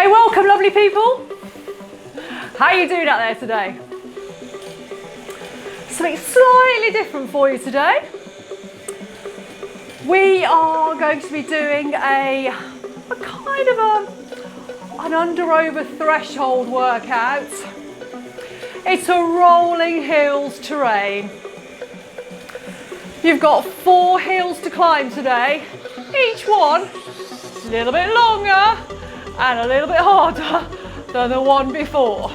Hey, welcome lovely people. How are you doing out there today? Something slightly different for you today. We are going to be doing a kind of an under-over threshold workout. It's a rolling hills terrain. You've got 4 hills to climb today, each one a little bit longer and a little bit harder than the one before.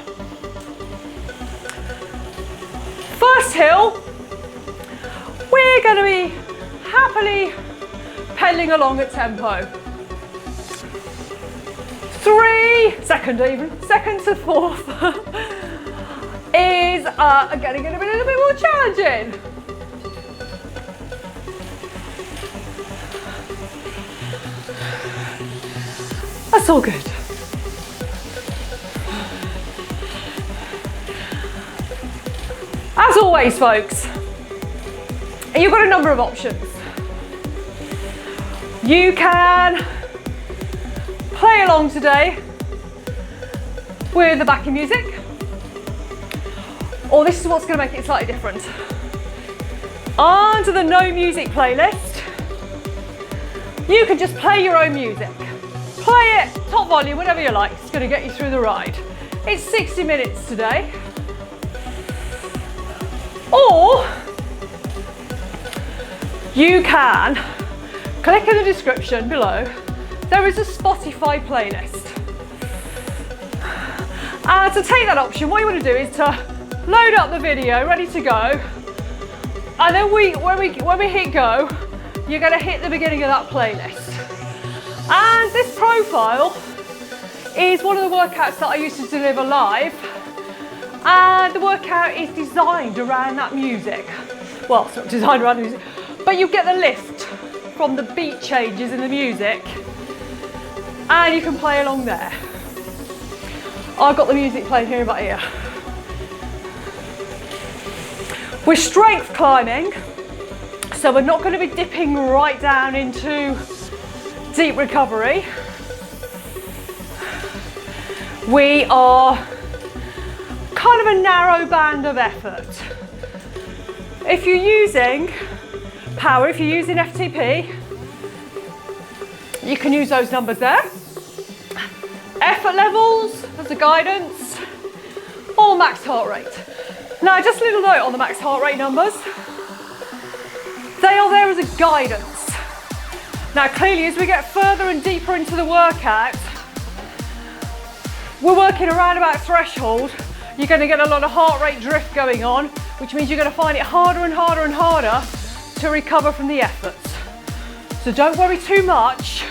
First hill, we're going to be happily pedaling along at tempo. second to 4th is again going to be a little bit more challenging. That's all good. As always, folks, you've got a number of options. You can play along today with the backing music, or this is what's going to make it slightly different. Under the no music playlist, you can just play your own music. Play it, top volume, whatever you like. It's going to get you through the ride. It's 60 minutes today. Or you can click in the description below. There is a Spotify playlist. And to take that option, what you want to do is to load up the video, ready to go. And then when we hit go, you're going to hit the beginning of that playlist. And this profile is one of the workouts that I used to deliver live. And the workout is designed around that music. Well, it's not designed around the music, but you get the lift from the beat changes in the music. And you can play along there. I've got the music playing here in my ear. We're strength climbing, so we're not going to be dipping right down into deep recovery. We are kind of a narrow band of effort. If you're using power, if you're using FTP, you can use those numbers there. Effort levels as a guidance, or max heart rate. Now, just a little note on the max heart rate numbers. They are there as a guidance. Now, clearly, as we get further and deeper into the workout, we're working around about threshold. You're going to get a lot of heart rate drift going on, which means you're going to find it harder and harder and harder to recover from the efforts. So don't worry too much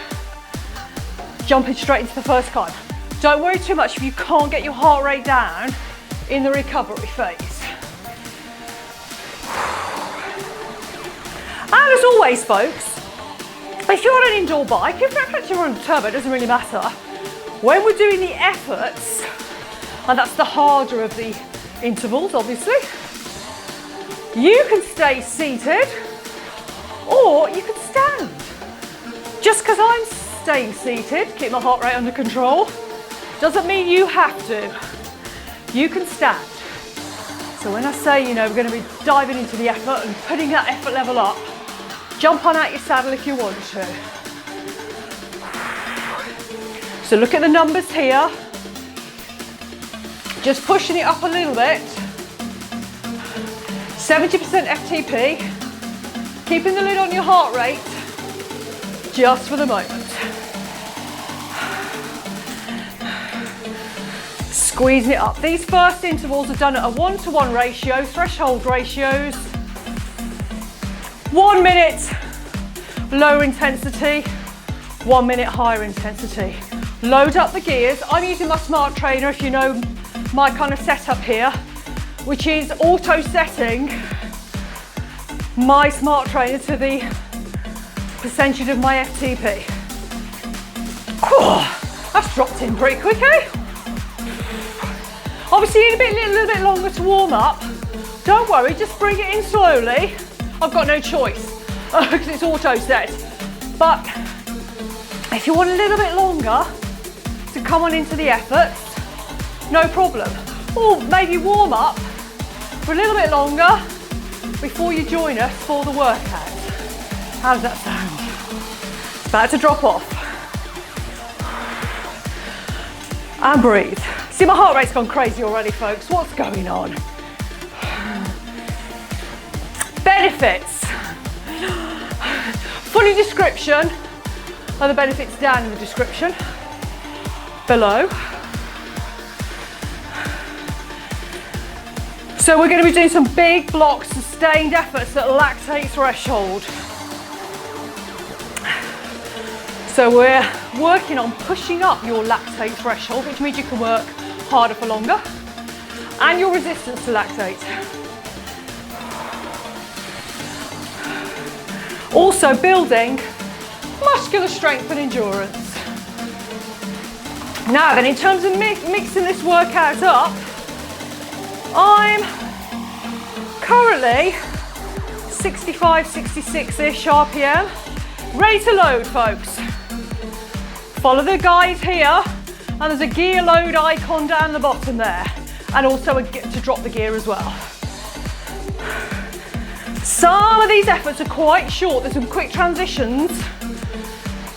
jumping straight into the first climb. Don't worry too much if you can't get your heart rate down in the recovery phase. And as always, folks, if you're on an indoor bike, in fact you're on a turbo, it doesn't really matter. When we're doing the efforts, and that's the harder of the intervals, obviously, you can stay seated or you can stand. Just because I'm staying seated, keep my heart rate under control, doesn't mean you have to. You can stand. So when I say, we're going to be diving into the effort and putting that effort level up, jump on out your saddle if you want to. So look at the numbers here. Just pushing it up a little bit. 70% FTP. Keeping the lid on your heart rate just for the moment. Squeezing it up. These first intervals are done at a 1-to-1 ratio, threshold ratios. 1 minute lower intensity, 1 minute higher intensity. Load up the gears. I'm using my smart trainer, if you know my kind of setup here, which is auto setting my smart trainer to the percentage of my FTP. That's dropped in pretty quick, eh? Obviously you need a little bit longer to warm up. Don't worry, just bring it in slowly. I've got no choice because it's auto set. But if you want a little bit longer to come on into the efforts, no problem. Or maybe warm up for a little bit longer before you join us for the workout. How does that sound? It's about to drop off. And breathe. See, my heart rate's gone crazy already, folks. What's going on? Benefits. Fully description of the benefits down in the description below. So we're going to be doing some big block sustained efforts at lactate threshold. So we're working on pushing up your lactate threshold, which means you can work harder for longer, and your resistance to lactate. Also building muscular strength and endurance. Now then, in terms of mixing this workout up, I'm currently 65, 66-ish RPM. Ready to load, folks. Follow the guide here, and there's a gear load icon down the bottom there, and also to drop the gear as well. Some of these efforts are quite short. There's some quick transitions.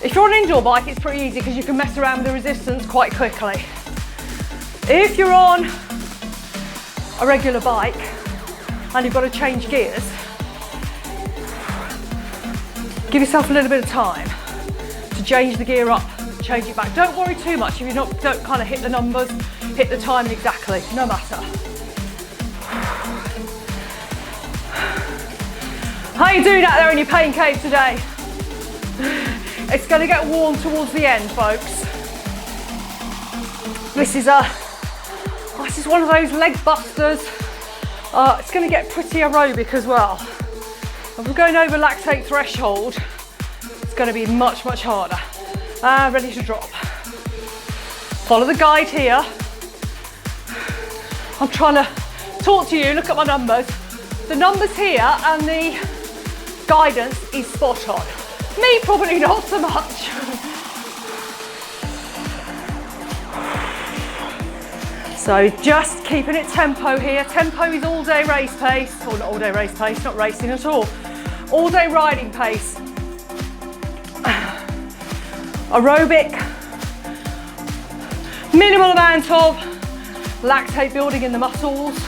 If you're on an indoor bike, it's pretty easy because you can mess around with the resistance quite quickly. If you're on a regular bike and you've got to change gears, give yourself a little bit of time to change the gear up, change it back. Don't worry too much if you don't kind of hit the numbers, hit the timing exactly, no matter. How are you doing out there in your pain cave today? It's going to get warm towards the end, folks. This is one of those leg busters. It's going to get pretty aerobic as well. If we're going over lactate threshold, it's going to be much, much harder. Ready to drop. Follow the guide here. I'm trying to talk to you, look at my numbers. The numbers here and the guidance is spot on. Me, probably not so much. So just keeping it tempo here. Tempo is all day race pace, or not all day race pace, not racing at all. All day riding pace. Aerobic. Minimal amount of lactate building in the muscles.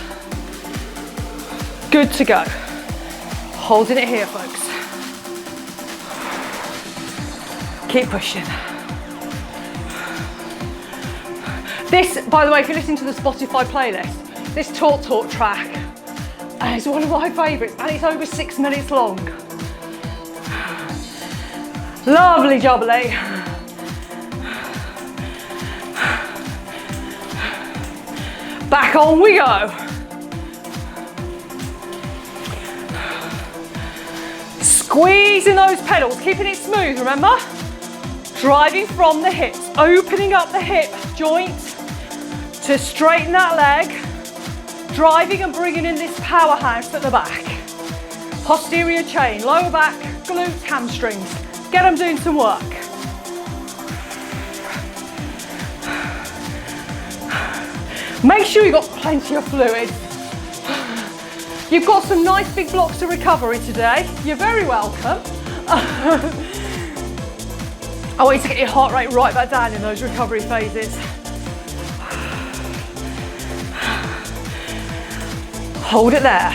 Good to go. Holding it here, folks. Keep pushing. This, by the way, if you're listening to the Spotify playlist, this Talk track is one of my favourites, and it's over 6 minutes long. Lovely jubbly. Back on we go. Squeezing those pedals, keeping it smooth, remember? Driving from the hips, opening up the hip joint to straighten that leg, driving and bringing in this powerhouse at the back. Posterior chain, lower back, glutes, hamstrings. Get them doing some work. Make sure you've got plenty of fluid. You've got some nice big blocks of recovery today. You're very welcome. I want you to get your heart rate right back down in those recovery phases. Hold it there.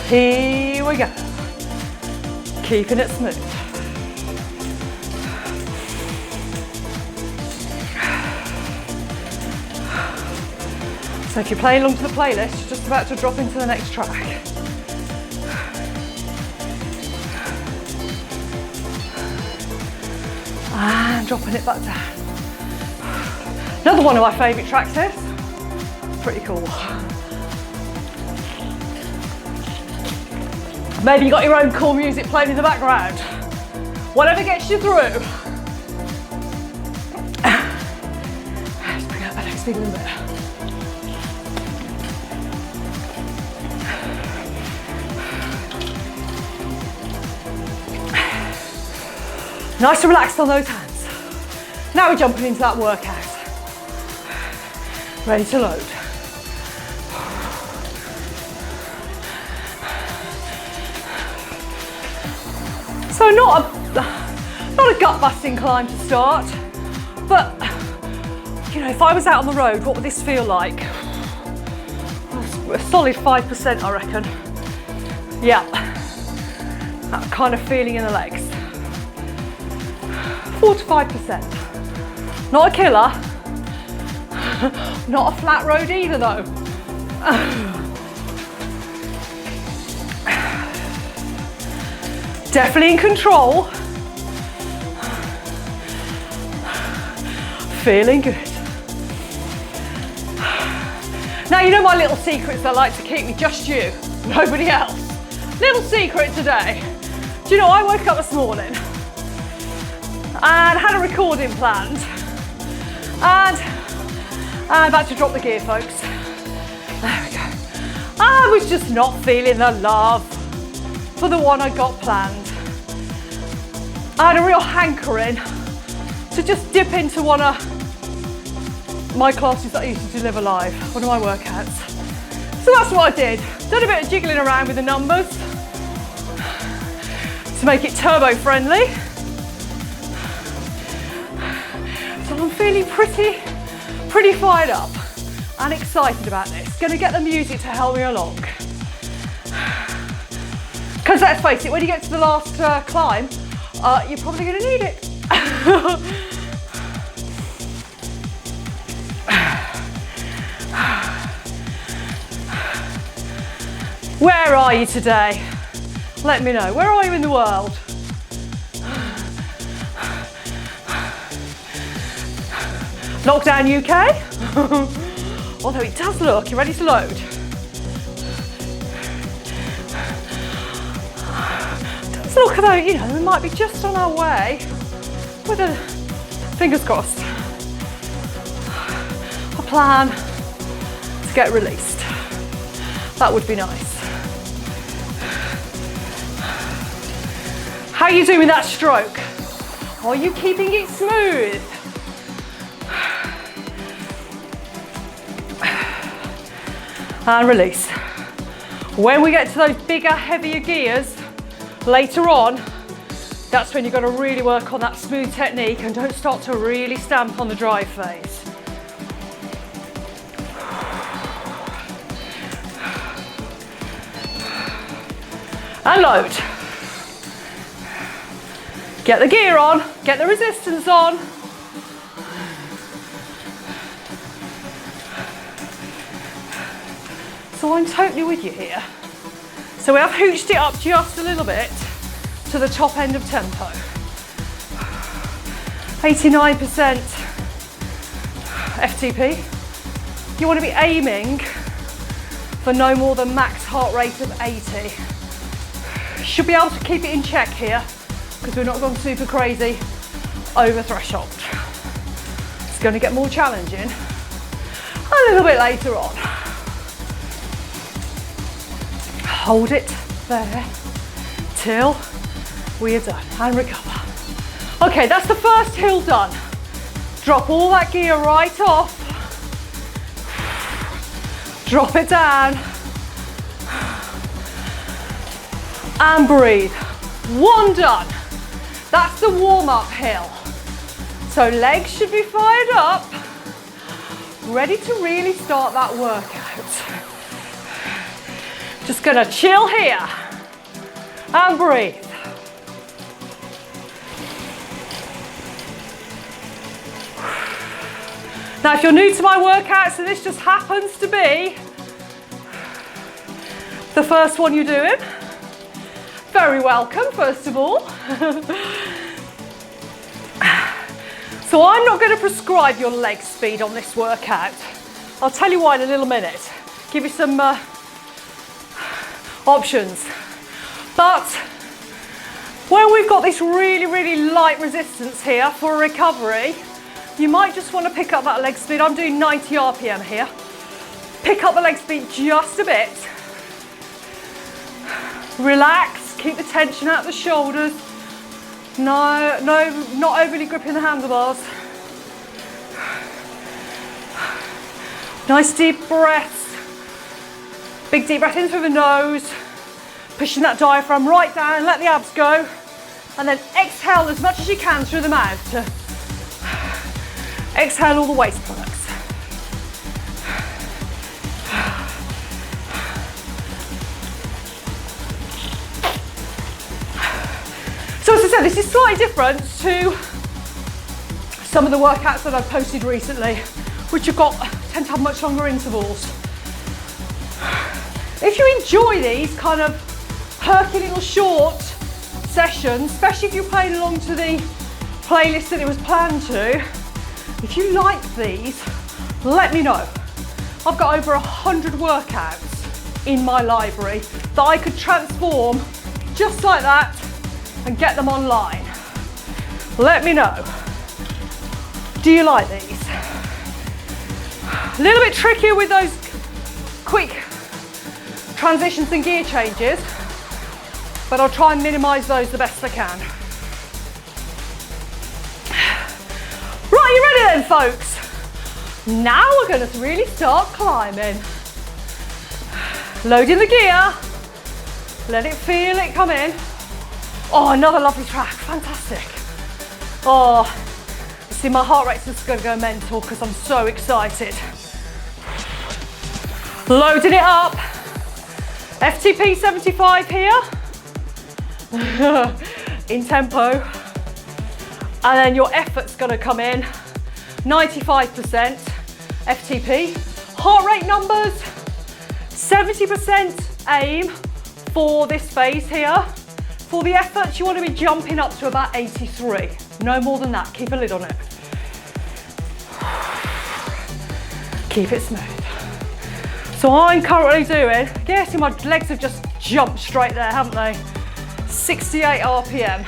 Here we go. Keeping it smooth. So if you're playing along to the playlist, you're just about to drop into the next track. And dropping it back down. Another one of my favourite tracks is. Pretty cool. Maybe you got your own cool music playing in the background. Whatever gets you through. Let's bring out that leg speed a little bit. Nice and relaxed on those hands. Now we're jumping into that workout. Ready to load. So not a gut-busting climb to start, but you know, if I was out on the road, what would this feel like? A solid 5%, I reckon. Yeah, that kind of feeling in the legs. 4 to 5%. Not a killer. Not a flat road either though. Definitely in control. Feeling good. Now you know my little secrets I like to keep with just you, nobody else. Little secret today. Do you know, I woke up this morning and had a recording planned, and I'm about to drop the gear, folks. There we go. I was just not feeling the love for the one I got planned. I had a real hankering to just dip into one of my classes that I used to deliver live, one of my workouts. So that's what I did. Done a bit of jiggling around with the numbers to make it turbo friendly. So I'm feeling pretty fired up and excited about this. Gonna get the music to help me along. Because let's face it, when you get to the last climb, you're probably gonna need it. Where are you today? Let me know. Where are you in the world? Lockdown UK? Although it does look, you ready to load? It does look though, you know, we might be just on our way. With a, fingers crossed, a plan to get released. That would be nice. How are you doing with that stroke? Are you keeping it smooth? And release. When we get to those bigger, heavier gears later on, that's when you've got to really work on that smooth technique and don't start to really stamp on the drive phase. And load. Get the gear on, get the resistance on. So I'm totally with you here. So we have hooched it up just a little bit to the top end of tempo. 89% FTP. You want to be aiming for no more than max heart rate of 80. Should be able to keep it in check here because we're not going super crazy over threshold. It's going to get more challenging a little bit later on. Hold it there till we are done and recover. Okay, that's the first hill done. Drop all that gear right off. Drop it down. And breathe. One done. That's the warm-up hill. So legs should be fired up, ready to really start that workout. Just gonna chill here and breathe. Now, if you're new to my workouts and this just happens to be the first one you're doing, very welcome, first of all. So I'm not going to prescribe your leg speed on this workout. I'll tell you why in a little minute. Give you some options. But when we've got this really, really light resistance here for recovery, you might just want to pick up that leg speed. I'm doing 90 RPM here. Pick up the leg speed just a bit. Relax, keep the tension out of the shoulders. No, not overly gripping the handlebars. Nice deep breaths. Big deep breath in through the nose. Pushing that diaphragm right down, let the abs go. And then exhale as much as you can through the mouth to exhale all the waste products. So as I said, this is slightly different to some of the workouts that I've posted recently, which tend to have much longer intervals. If you enjoy these kind of perky little short sessions, especially if you're playing along to the playlist that it was planned to, if you like these, let me know. I've got over 100 workouts in my library that I could transform just like that and get them online. Let me know. Do you like these? A little bit trickier with those quick transitions and gear changes, but I'll try and minimise those the best I can. Right, you ready then, folks? Now we're going to really start climbing. Loading the gear. Let it feel it come in. Oh, another lovely track, fantastic. Oh, you see my heart rate's just going to go mental because I'm so excited. Loading it up. FTP 75 here. In tempo. And then your effort's going to come in. 95% FTP. Heart rate numbers. 70% aim for this phase here. For the effort, you want to be jumping up to about 83. No more than that. Keep a lid on it. Keep it smooth. So I'm currently doing, guessing my legs have just jumped straight there, haven't they? 68 RPM.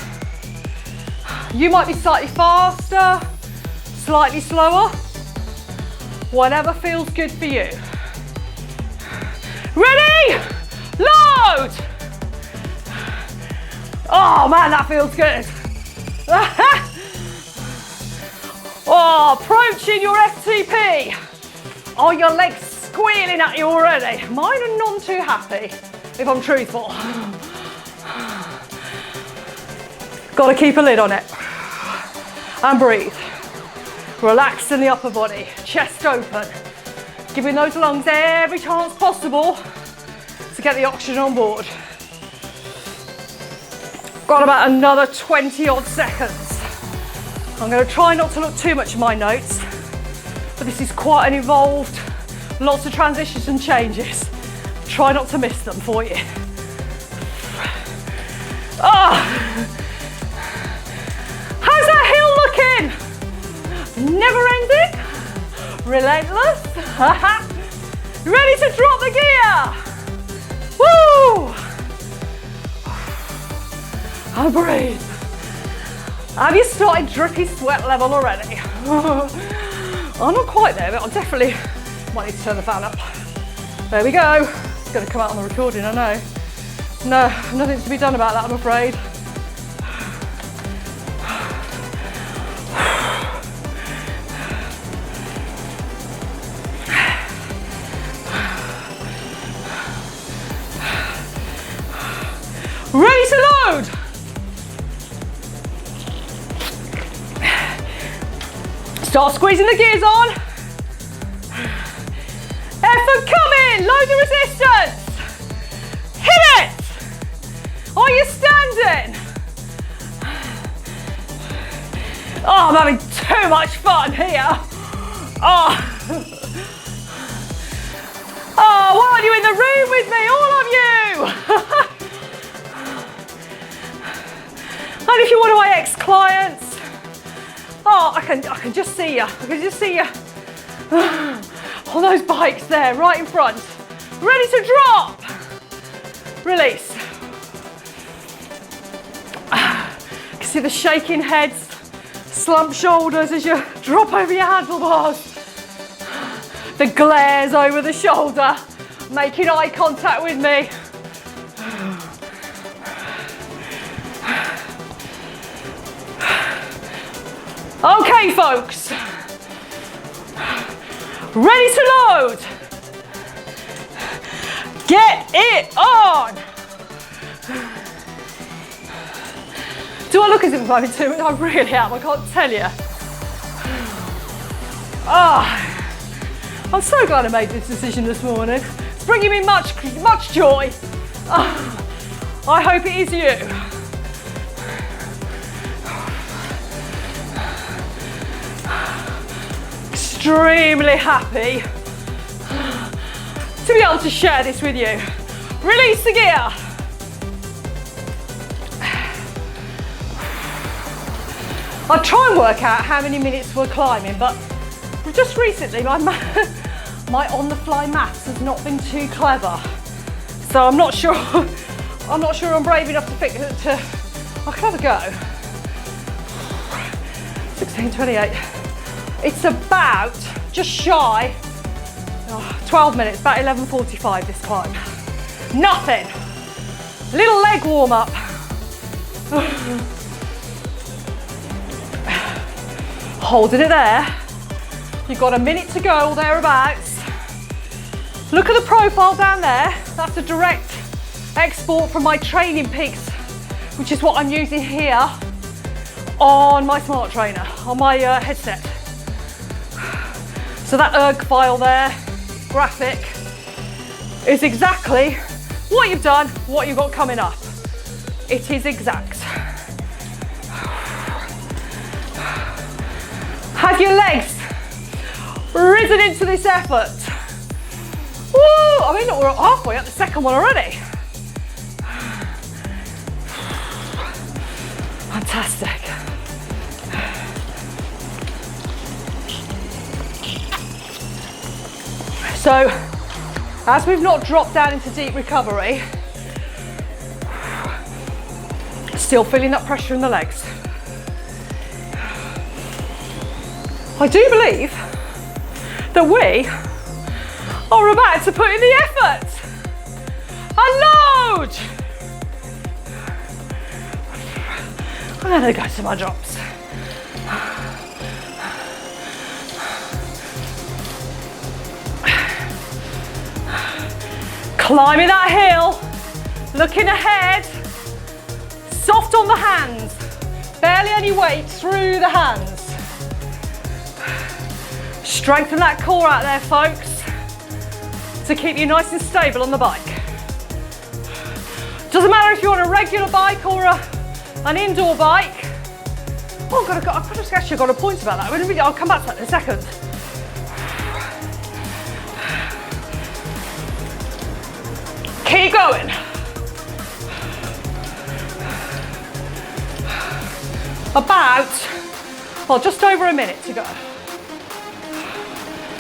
You might be slightly faster, slightly slower, whatever feels good for you. Ready? Load! Oh man, that feels good. Oh, approaching your FTP. Oh, your legs squealing at you already. Mine are none too happy, if I'm truthful. Got to keep a lid on it. And breathe. Relax in the upper body, chest open. Giving those lungs every chance possible to get the oxygen on board. Got about another 20 odd seconds. I'm going to try not to look too much at my notes, but this is quite an involved, lots of transitions and changes. Try not to miss them for you. How's that hill looking? Never ending? Relentless? Ready to drop the gear? Woo! And breathe. Have you started drippy sweat level already? I'm not quite there, but I definitely might need to turn the fan up. There we go. It's going to come out on the recording, I know. No, nothing to be done about that, I'm afraid. Ready to load! Start squeezing the gears on. Effort coming, load the resistance. Hit it! Are you standing? Oh, I'm having too much fun here. Oh, why aren't you in the room with me, all of you? And if you're one of my ex-clients, oh, I can just see you. I can just see you on those bikes there, right in front. Ready to drop. Release. You can see the shaking heads, slumped shoulders as you drop over your handlebars. The glares over the shoulder, making eye contact with me. Okay, folks. Ready to load. Get it on. Do I look as if I'm having too much? I really am, I can't tell you. I'm so glad I made this decision this morning. It's bringing me much joy. I hope it is you. Extremely happy to be able to share this with you. Release the gear. I'll try and work out how many minutes we're climbing, but just recently my on-the-fly maths has not been too clever, so I'm not sure I'm brave enough to figure it to. I can have a go. 16:28. It's about just shy 12 minutes, about 11:45 this climb. Nothing. Little leg warm up. Holding it there. You've got a minute to go or thereabouts. Look at the profile down there. That's a direct export from my training peaks, which is what I'm using here on my smart trainer, on my headset. So that erg file there, graphic, is exactly what you've done, what you've got coming up. It is exact. Have your legs risen into this effort. Woo! I mean, look, we're halfway up the second one already. Fantastic. So, as we've not dropped down into deep recovery, still feeling that pressure in the legs. I do believe that we are about to put in the effort. And load! I'm going to go to my drops. Climbing that hill, looking ahead, soft on the hands, barely any weight through the hands. Strengthen that core out there, folks, to keep you nice and stable on the bike. Doesn't matter if you're on a regular bike or an indoor bike. Oh, I've just actually got a point about that. I'll come back to that in a second. Keep going. About, just over a minute to go.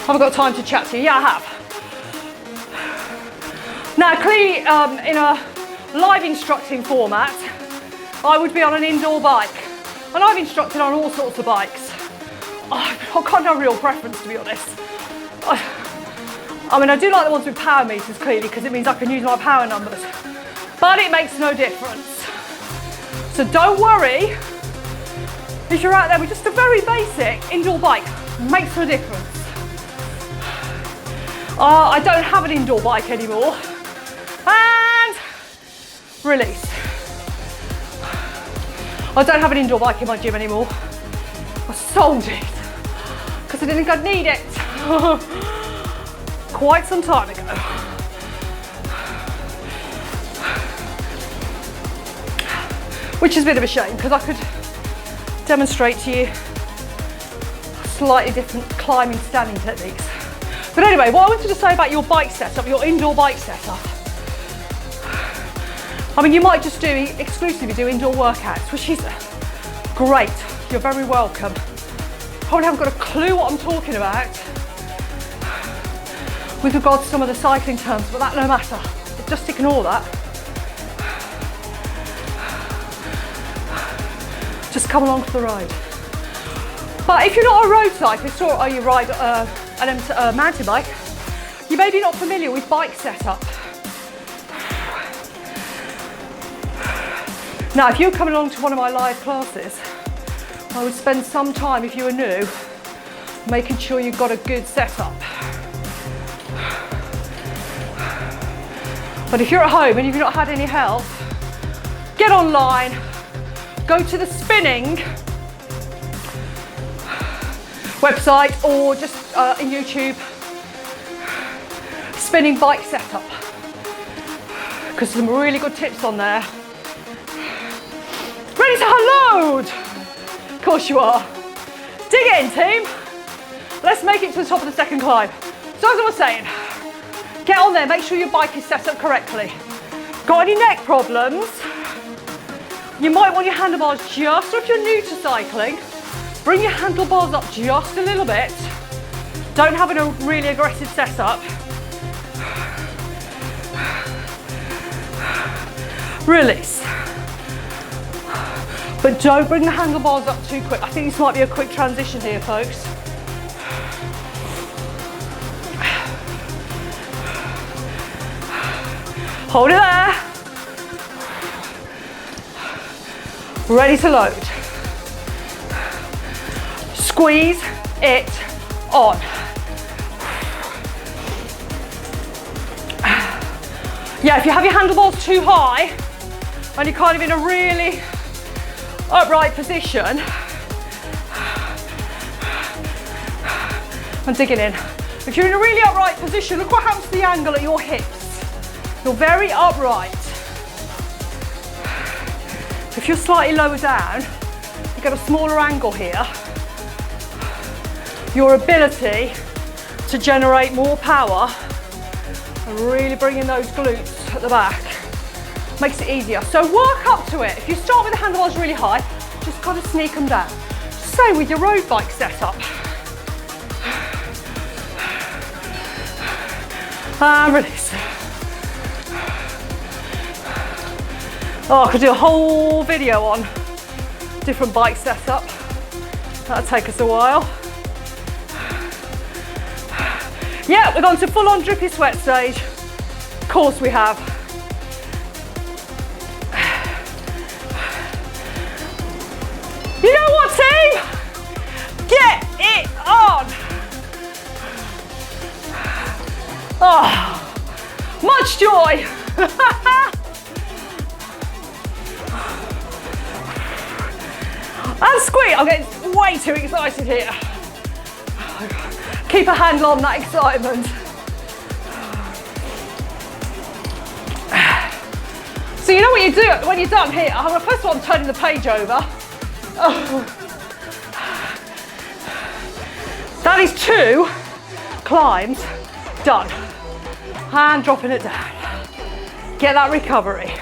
Have I got time to chat to you? Yeah, I have. Now, clearly, in a live instructing format, I would be on an indoor bike. And I've instructed on all sorts of bikes. I've got no real preference, to be honest. I mean, I do like the ones with power meters, clearly, because it means I can use my power numbers. But it makes no difference. So don't worry if you're out there with just a very basic indoor bike. It makes no difference. I don't have an indoor bike anymore. And release. I don't have an indoor bike in my gym anymore. I sold it because I didn't think I'd need it. Quite some time ago. Which is a bit of a shame because I could demonstrate to you slightly different climbing standing techniques. But anyway, what I wanted to say about your bike setup, your indoor bike setup. I mean, you might just exclusively do indoor workouts, which is great. You're very welcome. Probably haven't got a clue what I'm talking about with regards to some of the cycling terms, but that no matter. Just ignore that. Just come along for the ride. But if you're not a road cyclist or you ride a mountain bike, you may be not familiar with bike setup. Now, if you're coming along to one of my live classes, I would spend some time, if you were new, making sure you've got a good setup. But if you're at home and you've not had any help, get online, go to the spinning website or just in YouTube, spinning bike setup, because some really good tips on there. Ready to unload? Of course you are. Dig in, team. Let's make it to the top of the second climb. So as I was saying, get on there, make sure your bike is set up correctly. Got any neck problems? You might want your handlebars just, or if you're new to cycling, bring your handlebars up just a little bit. Don't have a really aggressive setup. Release. But don't bring the handlebars up too quick. I think this might be a quick transition here, folks. Hold it there. Ready to load. Squeeze it on. Yeah, if you have your handlebars too high and you're kind of in a really upright position, I'm digging in. If you're in a really upright position, look what happens to the angle at your hips. You're very upright. If you're slightly lower down, you get a smaller angle here. Your ability to generate more power and really bring in those glutes at the back makes it easier. So work up to it. If you start with the handlebars really high, just kind of sneak them down. Same with your road bike setup. And release. Oh, I could do a whole video on different bike setup. That'll take us a while. Yeah, we're going to full on drippy sweat stage. Of course we have. You know what, team? Get it on. Oh, much joy. And squeeze. I'm getting way too excited here. Keep a handle on that excitement. So you know what you do when you're done here? First of all, I'm turning the page over. Oh. That is 2 climbs done. And dropping it down. Get that recovery.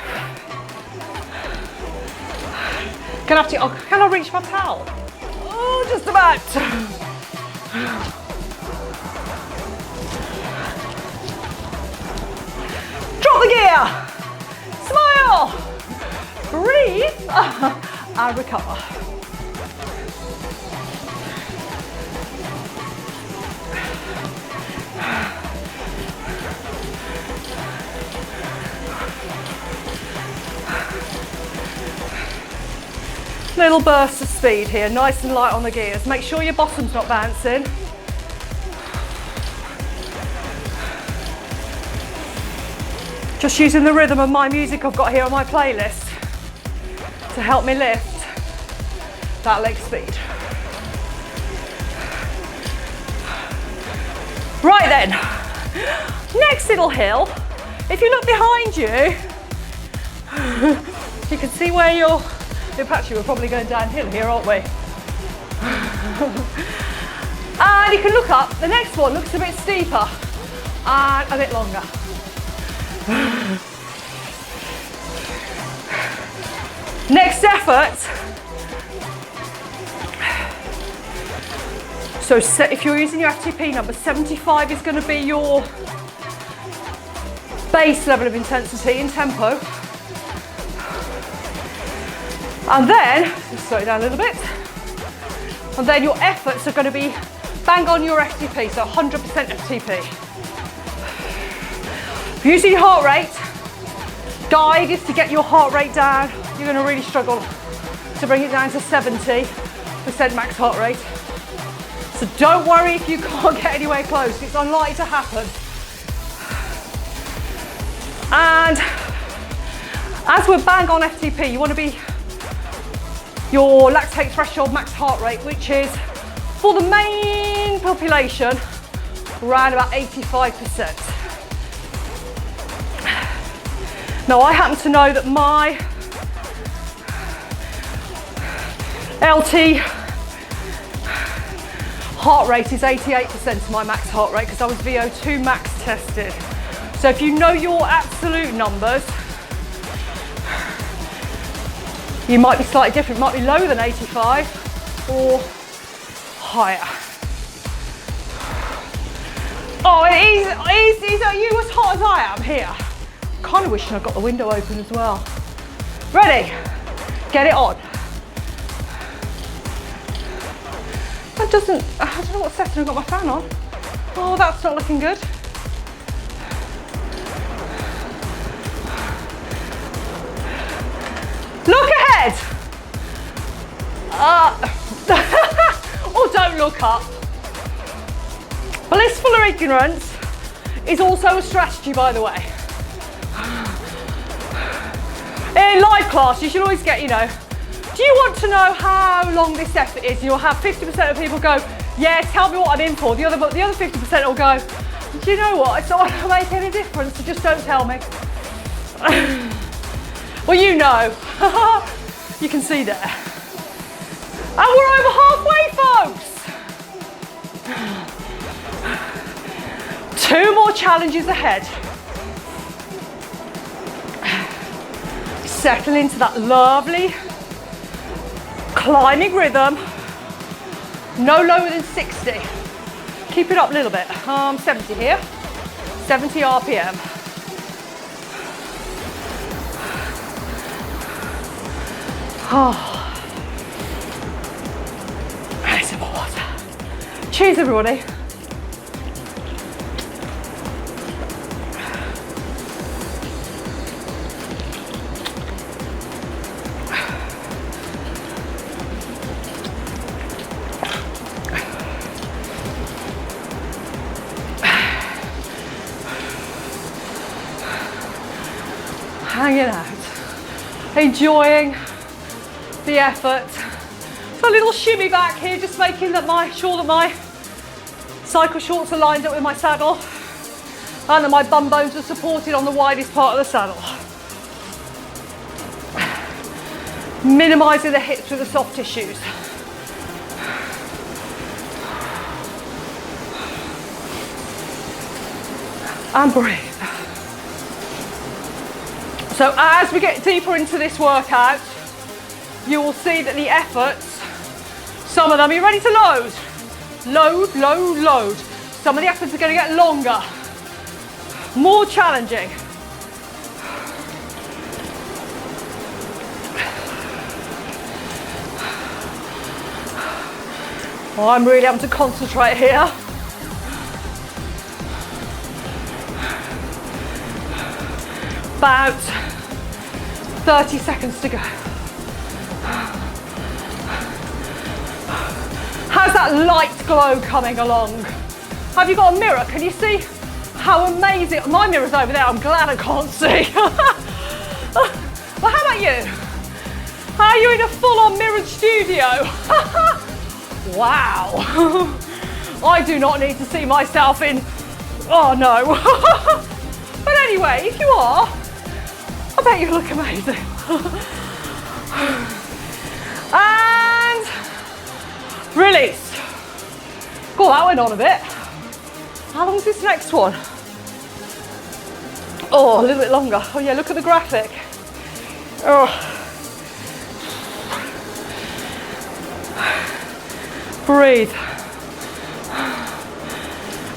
Gonna have to, oh, can I reach my towel? Oh, just about. Drop the gear. Smile. Breathe. And recover. Little bursts of speed here, nice and light on the gears. Make sure your bottom's not bouncing. Just using the rhythm of my music I've got here on my playlist to help me lift that leg speed. Right then, next little hill. If you look behind you, you can see where you're. Actually, we're probably going downhill here, aren't we? And you can look up. The next one looks a bit steeper and a bit longer. Next effort. So if you're using your FTP number, 75 is going to be your base level of intensity in tempo. And then, just slow it down a little bit. And then your efforts are going to be bang on your FTP, so 100% FTP. Using your heart rate, guide is to get your heart rate down. You're going to really struggle to bring it down to 70 max heart rate. So don't worry if you can't get anywhere close. It's unlikely to happen. And as we're bang on FTP, you want to be your lactate threshold max heart rate, which is for the main population around about 85%. Now I happen to know that my LT heart rate is 88% of my max heart rate because I was VO2 max tested. So if you know your absolute numbers, you might be slightly different, might be lower than 85 or higher. Oh, is you as hot as I am here? Kind of wishing I'd got the window open as well. Ready? Get it on. That doesn't, I don't know what setting I've got my fan on. Oh, that's not looking good. Look ahead. Or don't look up. Blissful ignorance is also a strategy, by the way. In live class, you should always get, do you want to know how long this effort is? You'll have 50% of people go, yeah, tell me what I'm in for. The other 50% will go, do you know what? It's not going to make any difference, so just don't tell me. Well, you know. You can see there. And we're over halfway, folks. 2 more challenges ahead. Settle into that lovely climbing rhythm. No lower than 60. Keep it up a little bit. 70 here. 70 RPM. Oh. Nice some more water. Cheers, everybody. Hanging out, enjoying the effort. So a little shimmy back here, just making sure that my cycle shorts are lined up with my saddle and that my bum bones are supported on the widest part of the saddle. Minimising the hips with the soft tissues. And breathe. So as we get deeper into this workout, you will see that the efforts, some of them, are you ready to load? Load, load, load. Some of the efforts are going to get longer, more challenging. Oh, I'm really having to concentrate here. About 30 seconds to go. How's that light glow coming along? Have you got a mirror? Can you see how amazing? My mirror's over there. I'm glad I can't see. Well, how about you? Are you in a full-on mirrored studio? Wow. I do not need to see myself in, oh no. But anyway, if you are, I bet you look amazing. And release. Cool, that went on a bit. How long is this next one? Oh, a little bit longer. Oh yeah, look at the graphic. Oh. Breathe.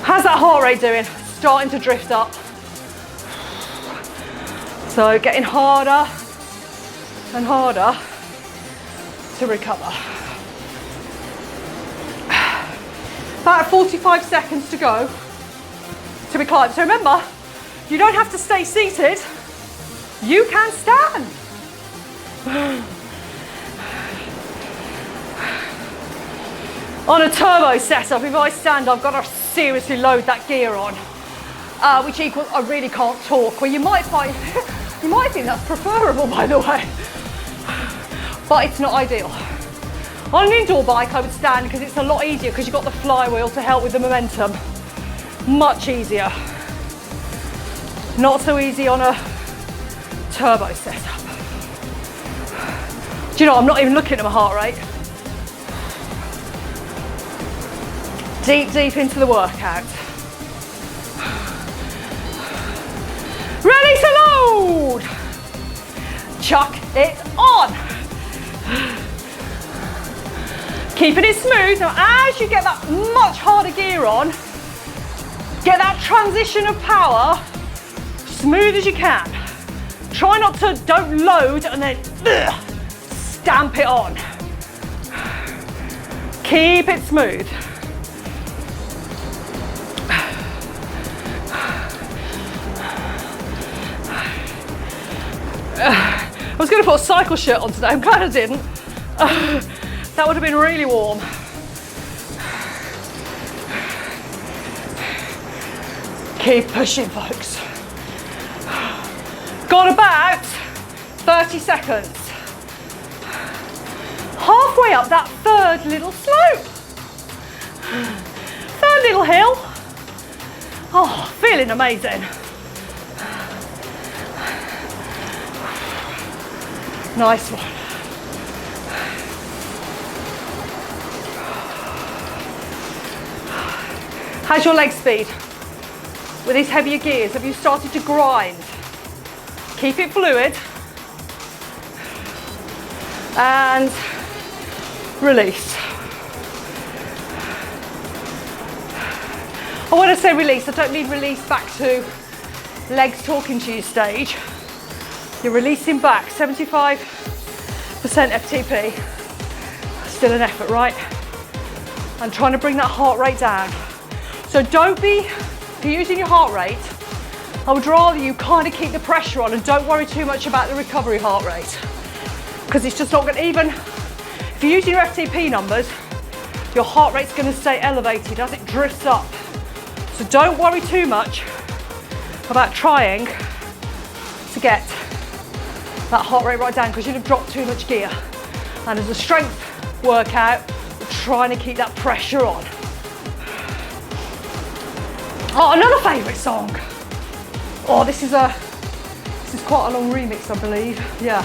How's that heart rate doing? Starting to drift up. So getting harder and harder to recover. About 45 seconds to go to be climbed. So remember, you don't have to stay seated, you can stand. On a turbo setup, if I stand, I've got to seriously load that gear on, which equals I really can't talk. Well, you might think that's preferable, by the way, but it's not ideal. On an indoor bike, I would stand because it's a lot easier because you've got the flywheel to help with the momentum. Much easier. Not so easy on a turbo setup. Do you know, I'm not even looking at my heart rate. Deep into the workout. Ready to load! Chuck it on! Keeping it smooth. Now as you get that much harder gear on, get that transition of power smooth as you can. Try not to, don't load and then stamp it on. Keep it smooth. I was going to put a cycle shirt on today, I'm glad I didn't. That would have been really warm. Keep pushing, folks. Got about 30 seconds. Halfway up that third little slope. Third little hill. Oh, feeling amazing. Nice one. How's your leg speed? With these heavier gears, have you started to grind? Keep it fluid. And release. When I say release, I don't mean release back to legs talking to you stage. You're releasing back, 75% FTP. Still an effort, right? And trying to bring that heart rate down. So don't be, if you're using your heart rate, I would rather you kind of keep the pressure on and don't worry too much about the recovery heart rate. Because it's just not going to, even if you're using your FTP numbers, your heart rate's going to stay elevated as it drifts up. So don't worry too much about trying to get that heart rate right down because you'd have dropped too much gear. And as a strength workout, we're trying to keep that pressure on. Oh, another favourite song. Oh, this is quite a long remix, I believe. Yeah.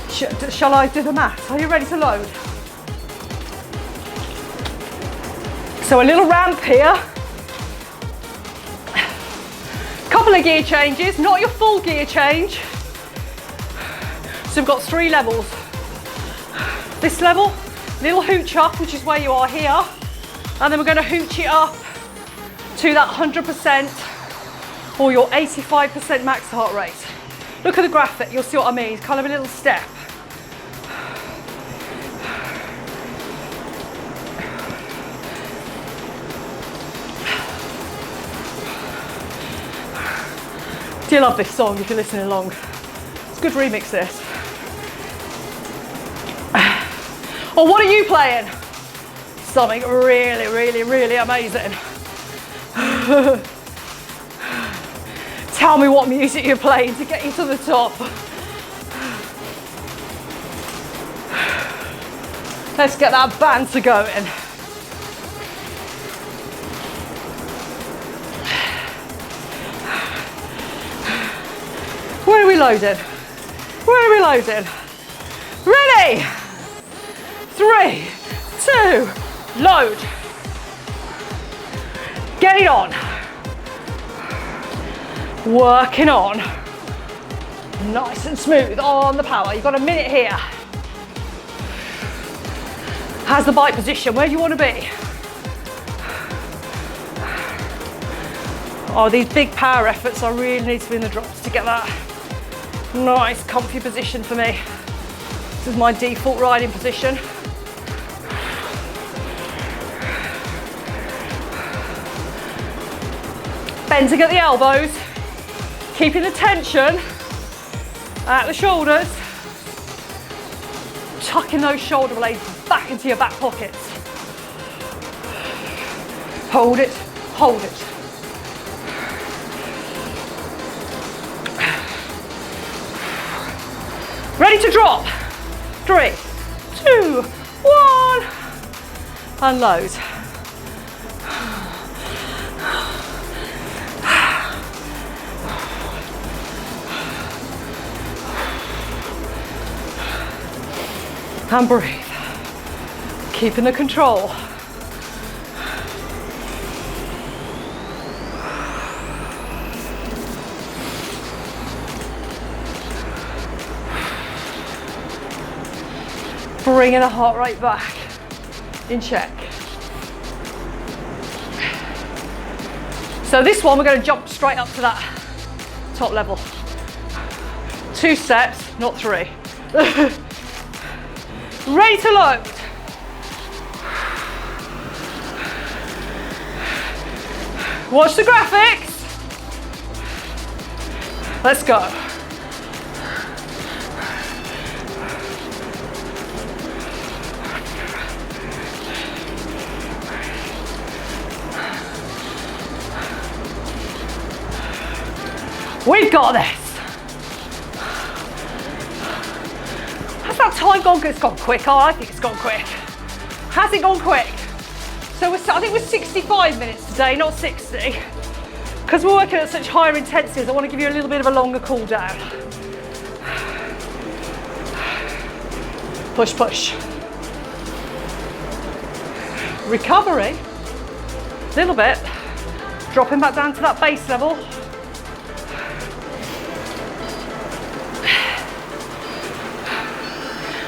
Shall I do the maths? Are you ready to load? So a little ramp here. Couple of gear changes, not your full gear change. So we've got 3 levels. This level, little hooch up, which is where you are here. And then we're going to hooch it up to that 100% or your 85% max heart rate. Look at the graphic, you'll see what I mean. It's kind of a little step. Do you love this song if you're listening along? It's a good remix, this. Or what are you playing? Something really, really, really amazing. Tell me what music you're playing to get you to the top. Let's get that banter going. Where are we loaded? Where are we loaded? Ready? 3, 2, load. Get it on. Working on. Nice and smooth on the power. You've got a minute here. How's the bike position? Where do you want to be? Oh, these big power efforts, I really need to be in the drops to get that nice, comfy position for me. This is my default riding position. Bending at the elbows, keeping the tension at the shoulders, tucking those shoulder blades back into your back pockets. Hold it, hold it. Ready to drop. 3, 2, 1. Unload. And breathe. Keeping the control. Bringing the heart rate back in check. So this one, we're going to jump straight up to that top level. 2 sets, not 3. Ready to load. Watch the graphics. Let's go. We've got this. Has that time gone? It's gone quick. Oh, I think it's gone quick. Has it gone quick? So I think we're 65 minutes today, not 60. Because we're working at such higher intensities, I want to give you a little bit of a longer cool down. Push, push. Recovery. A little bit. Dropping back down to that base level.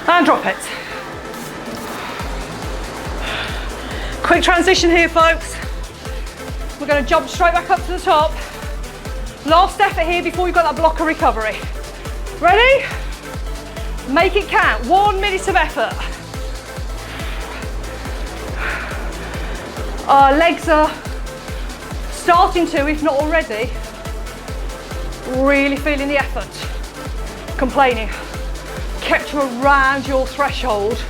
And drop it. Quick transition here, folks. We're going to jump straight back up to the top. Last effort here before you've got that block of recovery. Ready? Make it count. 1 minute of effort. Our legs are starting to, if not already, really feeling the effort. Complaining. Kept you around your threshold.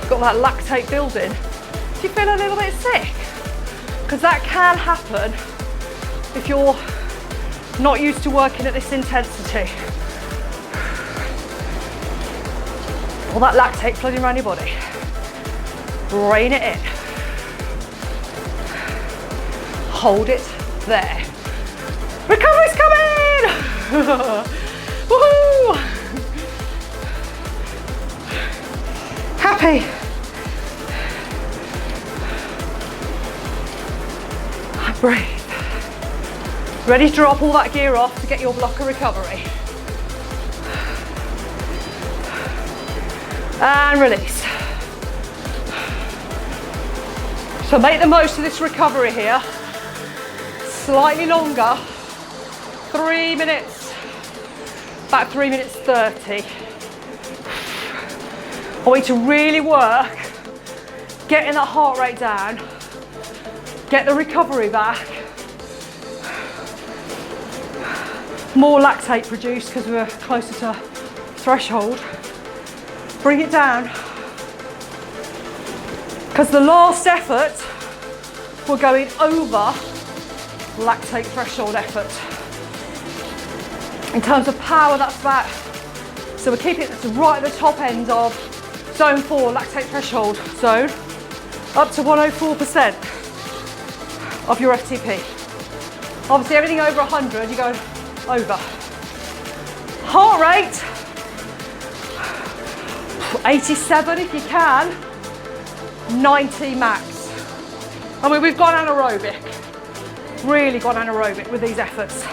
Got that lactate building. Do you feel a little bit sick? Because that can happen if you're not used to working at this intensity. All that lactate flooding around your body. Rein it in. Hold it there. Recovery's coming! Woohoo! Happy. Breathe. Ready to drop all that gear off to get your block of recovery. And release. So make the most of this recovery here. Slightly longer. 3 minutes. About 3 minutes 30. I want you to really work getting that heart rate down, get the recovery back, more lactate produced because we're closer to threshold. Bring it down, because the last effort we're going over lactate threshold effort. In terms of power, that's about, so we're keeping it right at the top end of zone 4, lactate threshold zone, up to 104% of your FTP. Obviously everything over 100, you go over. Heart rate, 87 if you can, 90 max. I mean, we've gone anaerobic, really gone anaerobic with these efforts.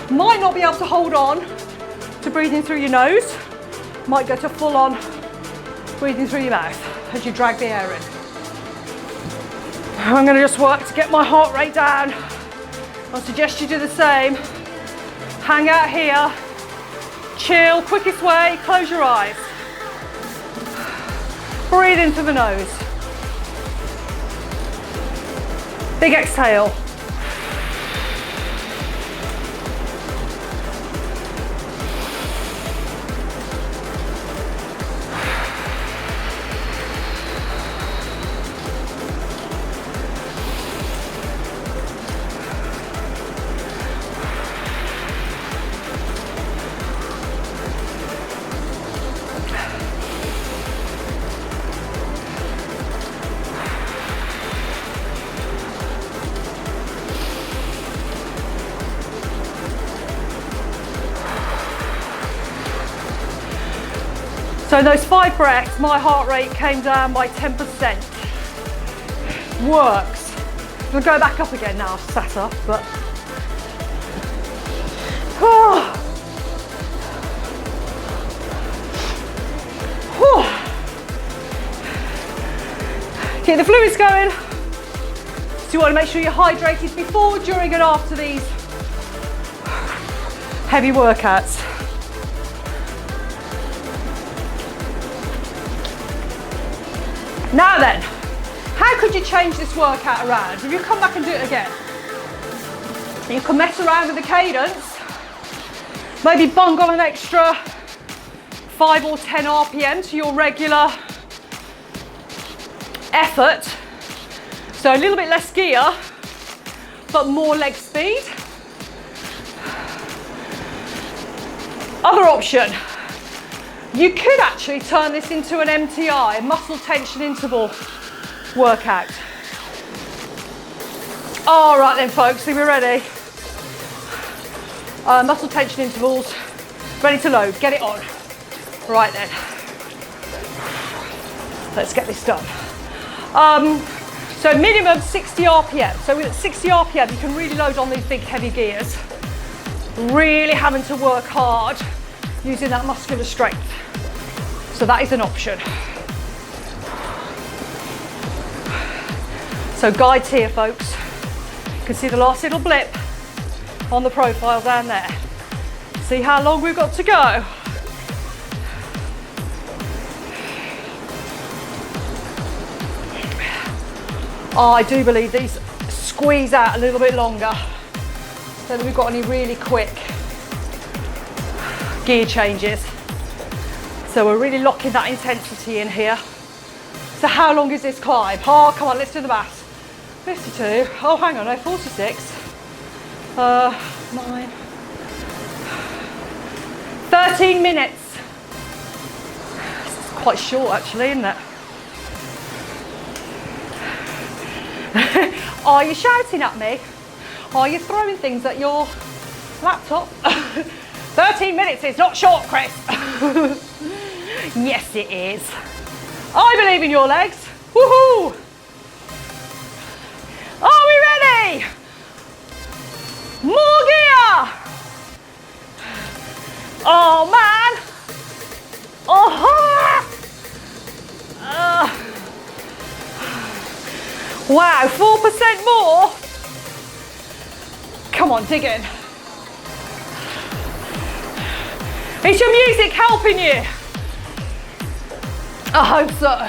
Might not be able to hold on to breathing through your nose, might go to full on breathing through your mouth as you drag the air in. I'm going to just work to get my heart rate down. I suggest you do the same. Hang out here, chill, quickest way, close your eyes. Breathe in through the nose. Big exhale. So in those 5 breaths, my heart rate came down by 10%. Works. I'm gonna go back up again now, I've sat up, but. Keep the fluids going. So you want to make sure you're hydrated before, during and after these heavy workouts. Now then, how could you change this workout around? If you come back and do it again, you can mess around with the cadence, maybe bung on an extra 5 or 10 RPM to your regular effort. So a little bit less gear, but more leg speed. Other option, you could actually turn this into an MTI, a muscle tension interval workout. All right then folks, are we ready? Muscle tension intervals, ready to load, get it on. Right then, let's get this done. So minimum 60 RPM. So with 60 RPM, you can really load on these big heavy gears. Really having to work hard using that muscular strength. So that is an option. So guides here, folks. You can see the last little blip on the profile down there. See how long we've got to go. I do believe these squeeze out a little bit longer so that we've got any really quick gear changes. So we're really locking that intensity in here. So how long is this climb? Oh, come on, let's do the maths. 52, oh hang on, no, 46. 9. 13 minutes. It's quite short actually, isn't it? Are you shouting at me? Are you throwing things at your laptop? 13 minutes is not short, Chris. Yes, it is. I believe in your legs. Woohoo! Are we ready? More gear! Oh man! Oh! Wow, 4% more. Come on, dig in. Is your music helping you? I hope so.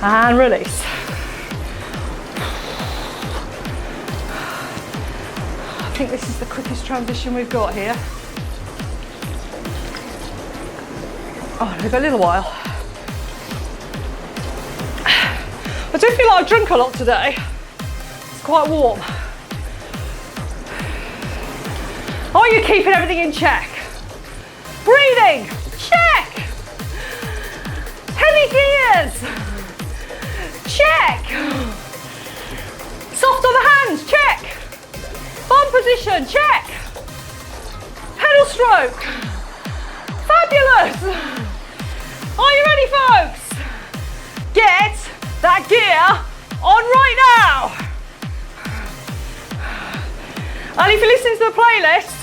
And release. I think this is the quickest transition we've got here. Oh, it'll go a little while. I do feel like I've drunk a lot today. It's quite warm. Are you keeping everything in check? Breathing, check. Heavy gears, check. Soft on the hands, check. Arm position, check. Pedal stroke, fabulous. Are you ready, folks? Get that gear on right now. And if you're listening to the playlist,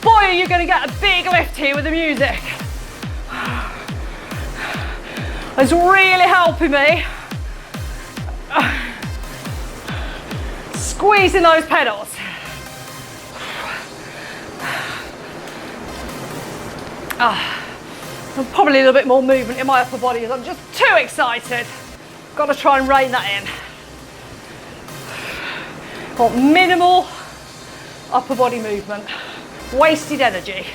boy, are you going to get a big lift here with the music. It's really helping me. Squeezing those pedals. Probably a little bit more movement in my upper body as I'm just too excited. Got to try and rein that in. Got minimal upper body movement. Wasted energy.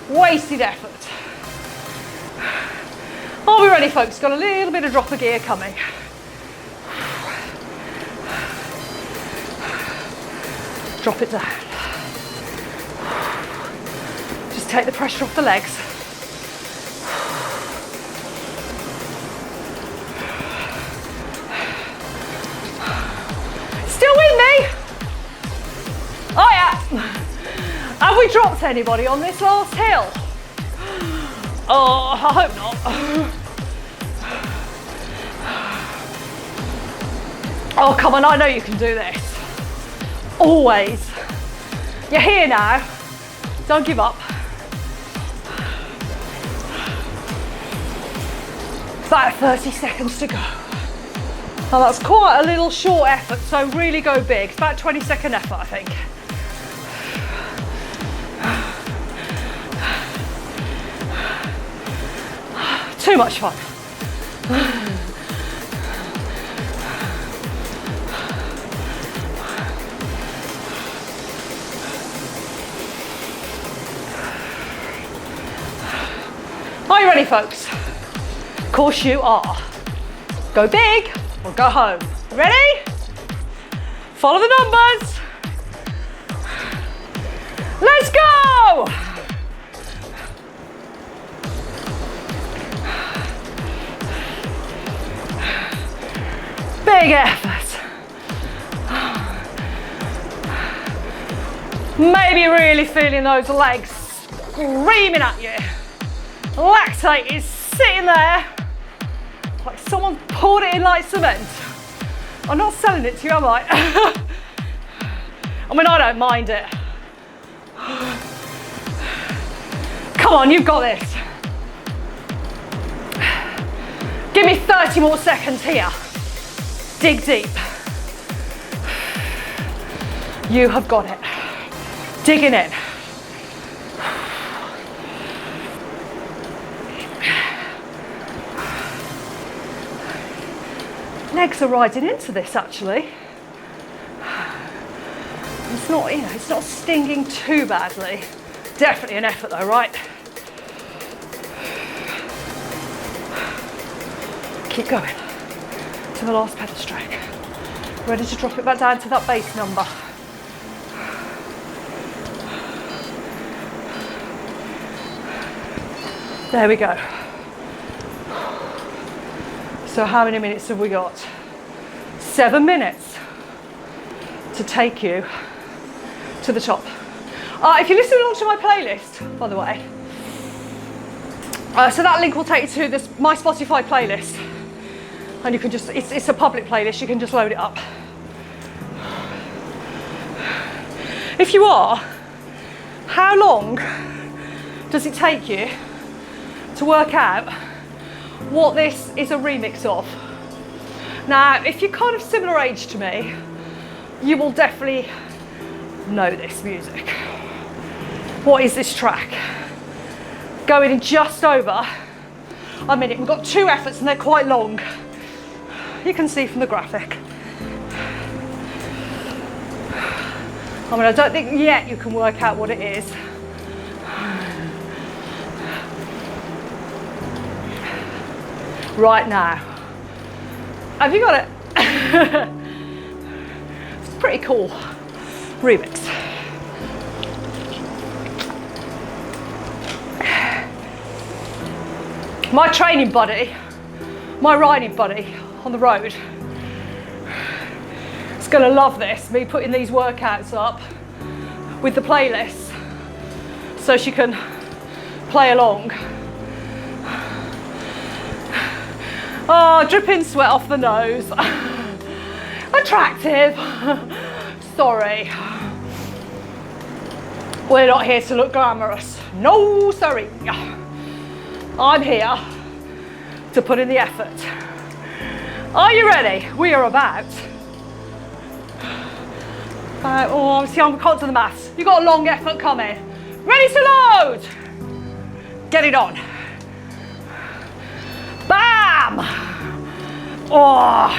Wasted effort. Are we ready, folks? Got a little bit of drop of gear coming. Drop it down. Just take the pressure off the legs. Have we dropped anybody on this last hill? Oh, I hope not. Oh, come on, I know you can do this. Always. You're here now. Don't give up. About 30 seconds to go. Now that's quite a little short effort, so really go big. It's about a 20-second effort, I think. Too much fun. Are you ready, folks? Of course you are. Go big or go home. Ready? Follow the numbers. Let's go! Big effort. Maybe really feeling those legs screaming at you. Lactate is sitting there like someone poured it in like cement. I'm not selling it to you, am I? I mean, I don't mind it. Come on, you've got this. Give me 30 more seconds here. Dig deep. You have got it. Digging in. Legs are riding into this actually. It's not, it's not stinging too badly. Definitely an effort though, right? Keep going to the last pedal stroke. Ready to drop it back down to that base number. There we go. So how many minutes have we got? 7 minutes to take you to the top. If you listen along to my playlist, by the way, so that link will take you to my Spotify playlist. And you can just, it's a public playlist, you can just load it up. If you are, how long does it take you to work out what this is a remix of? Now, if you're kind of similar age to me, you will definitely know this music. What is this track? Going in just over a minute. We've got 2 efforts and they're quite long. You can see from the graphic. I mean, I don't think yet you can work out what it is. Right now. Have you got it? It's pretty cool. Remix. My training buddy, my riding buddy on the road is going to love this, me putting these workouts up with the playlist so she can play along. Oh, dripping sweat off the nose. Attractive. Sorry. We're not here to look glamorous. No, sorry. I'm here to put in the effort. Are you ready? We are about. See, I can't do the maths. You've got a long effort coming. Ready to load. Get it on. Bam! Oh!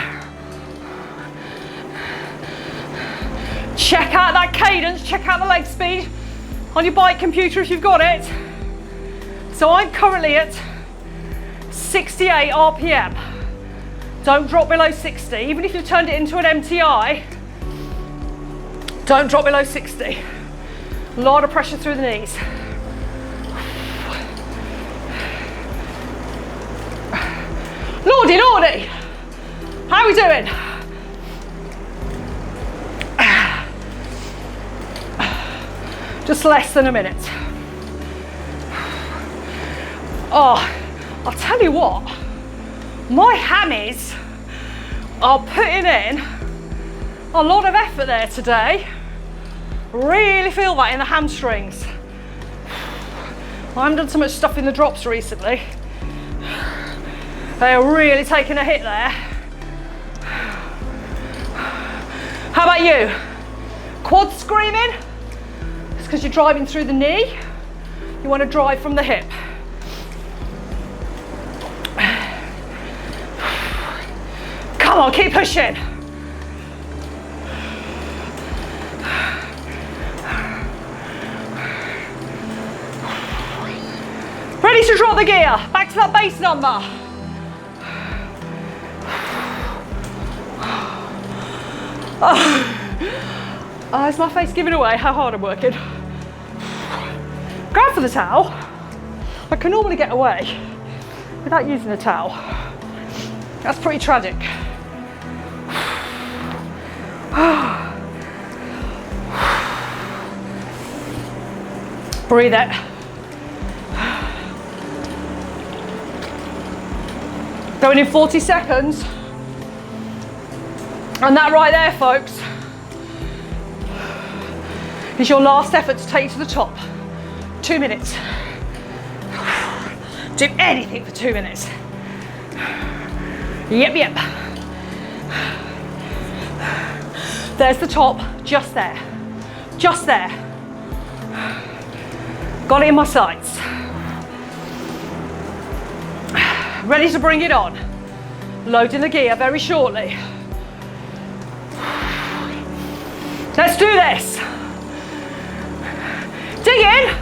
Check out that cadence, check out the leg speed on your bike computer if you've got it. So I'm currently at 68 RPM. Don't drop below 60. Even if you've turned it into an MTI, don't drop below 60. A lot of pressure through the knees. Lordy, lordy! How are we doing? Just less than a minute. Oh, I'll tell you what, my hammies are putting in a lot of effort there today. Really feel that in the hamstrings. I haven't done so much stuff in the drops recently. They are really taking a hit there. How about you? Quad screaming? It's because you're driving through the knee. You want to drive from the hip. Come on, keep pushing. Ready to drop the gear. Back to that base number. Oh, is my face giving away how hard I'm working? Grab for the towel. I can normally get away without using a towel. That's pretty tragic. Breathe it. Going in 40 seconds. And that right there, folks, is your last effort to take you to the top. 2 minutes. Do anything for 2 minutes. Yep. There's the top, just there. Just there. Got it in my sights. Ready to bring it on. Loading the gear very shortly. Let's do this. Dig in.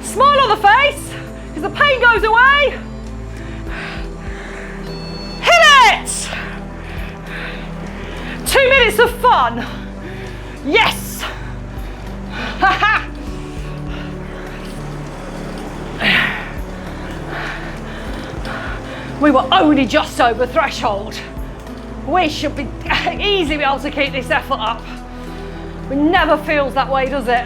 Smile on the face, because the pain goes away. Hit it. 2 minutes of fun. Yes. We were only just over threshold. We should be easily be able to keep this effort up. It never feels that way, does it?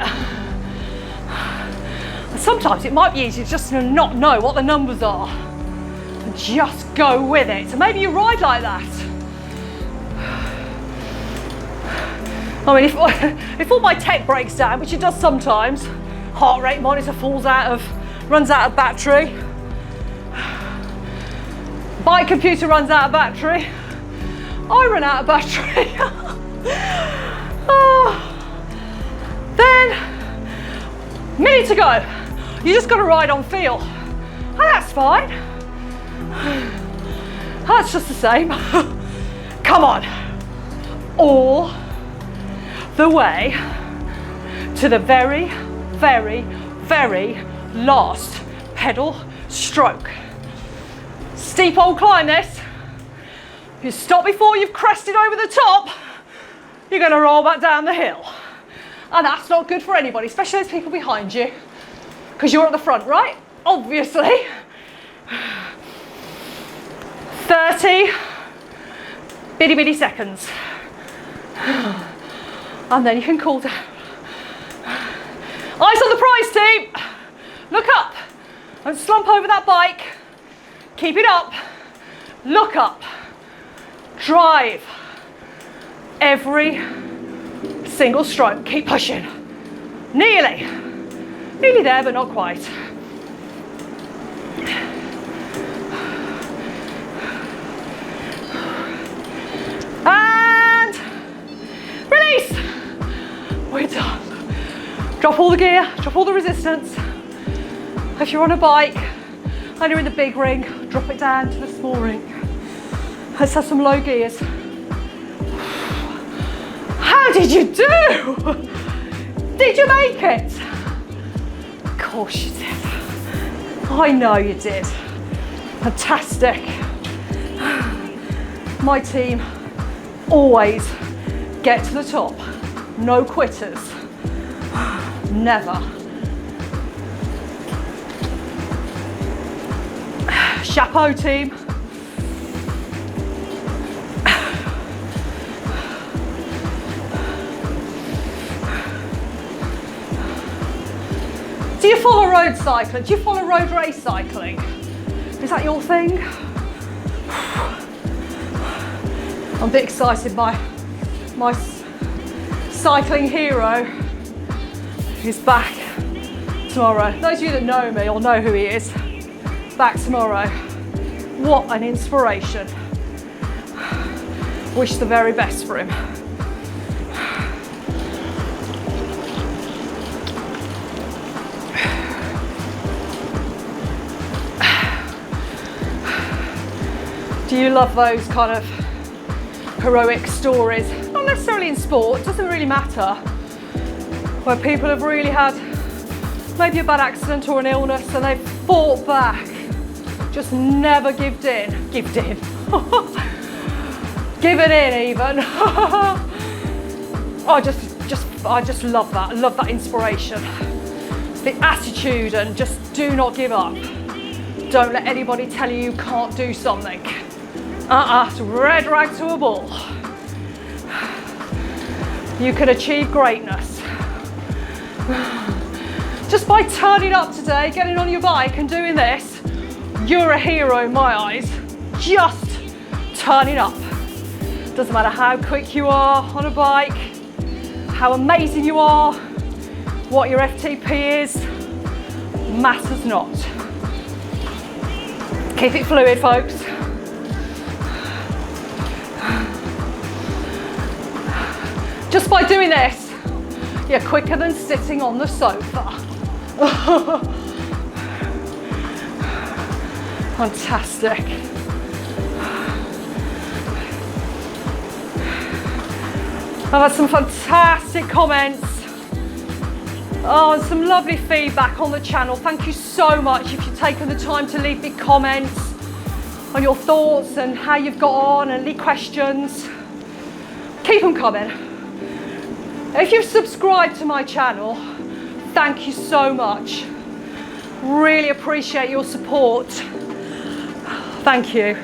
Sometimes it might be easier just to not know what the numbers are and just go with it. So maybe you ride like that. I mean, if all my tech breaks down, which it does sometimes, heart rate monitor runs out of battery, bike computer runs out of battery, I run out of battery. Then, minute to go. You just got to ride on feel. Oh, that's fine. That's just the same. Come on. All the way to the very, very, very last pedal stroke. Steep old climb this. If you stop before you've crested over the top, you're going to roll back down the hill. And that's not good for anybody, especially those people behind you, because you're at the front, right? Obviously. 30 bitty seconds. And then you can cool down. Eyes on the prize, team. Look up. Don't slump over that bike. Keep it up. Look up. Drive. Every single stroke. Keep pushing. Nearly there, but not quite. And release. We're done. Drop all the gear, drop all the resistance. If you're on a bike and you're in the big ring, drop it down to the small ring. Let's have some low gears. How did you do? Did you make it? Of course you did. I know you did. Fantastic. My team always get to the top. No quitters. Never. Chapeau, team. you follow road cycling? Do you follow road race cycling? Is that your thing? I'm a bit excited. My cycling hero is back tomorrow. Those of you that know me will know who he is. Back tomorrow. What an inspiration. Wish the very best for him. Do you love those kind of heroic stories? Not necessarily in sport, it doesn't really matter. Where people have really had maybe a bad accident or an illness and they've fought back, just never given in. Given in even. I just love that. I love that inspiration. The attitude and just do not give up. Don't let anybody tell you you can't do something. It's red rag to a bull. You can achieve greatness. Just by turning up today, getting on your bike and doing this, you're a hero in my eyes. Just turning up. Doesn't matter how quick you are on a bike, how amazing you are, what your FTP is, matters not. Keep it fluid, folks. Just by doing this, you're quicker than sitting on the sofa. Fantastic. I've had some fantastic comments. And some lovely feedback on the channel. Thank you so much if you've taken the time to leave me comments on your thoughts and how you've got on and any questions. Keep them coming. If you've subscribed to my channel, thank you so much. Really appreciate your support. Thank you.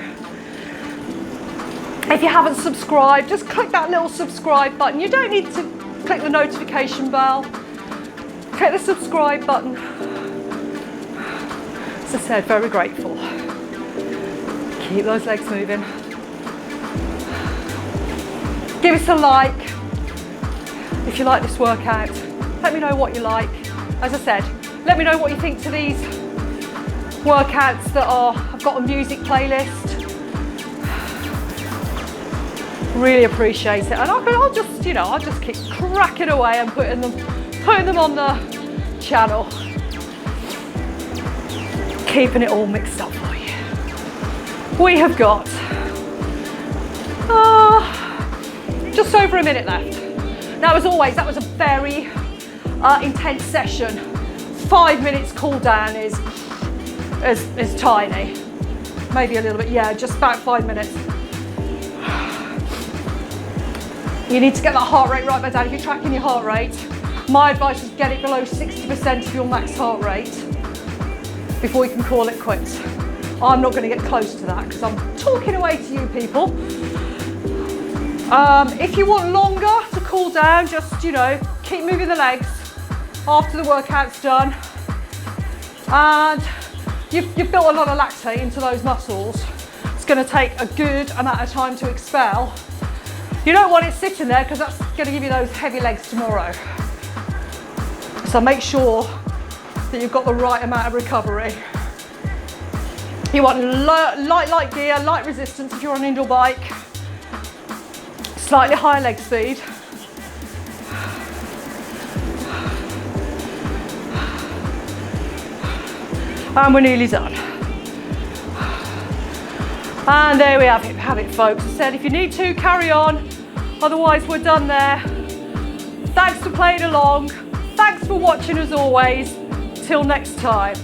If you haven't subscribed, just click that little subscribe button. You don't need to click the notification bell. Click the subscribe button. As I said, very grateful. Keep those legs moving. Give us a like if you like this workout. Let me know what you like. As I said, let me know what you think to these workouts that I've got a music playlist. Really appreciate it. And I'll just keep cracking away and putting them on the channel. Keeping it all mixed up for you. We have got just over a minute left. Now, as always, that was a very intense session. 5 minutes cool down is tiny. Maybe a little bit, yeah, just about 5 minutes. You need to get that heart rate right back down. If you're tracking your heart rate, my advice is get it below 60% of your max heart rate before you can call it quits. I'm not going to get close to that because I'm talking away to you people. If you want longer to cool down, just, keep moving the legs after the workout's done. And you've built a lot of lactate into those muscles. It's going to take a good amount of time to expel. You don't want it sitting there because that's going to give you those heavy legs tomorrow. So make sure that you've got the right amount of recovery. You want light gear, light resistance if you're on an indoor bike. Slightly higher leg speed. And we're nearly done. And there we have it folks. I said if you need to, carry on. Otherwise we're done there. Thanks for playing along. Thanks for watching as always. Till next time.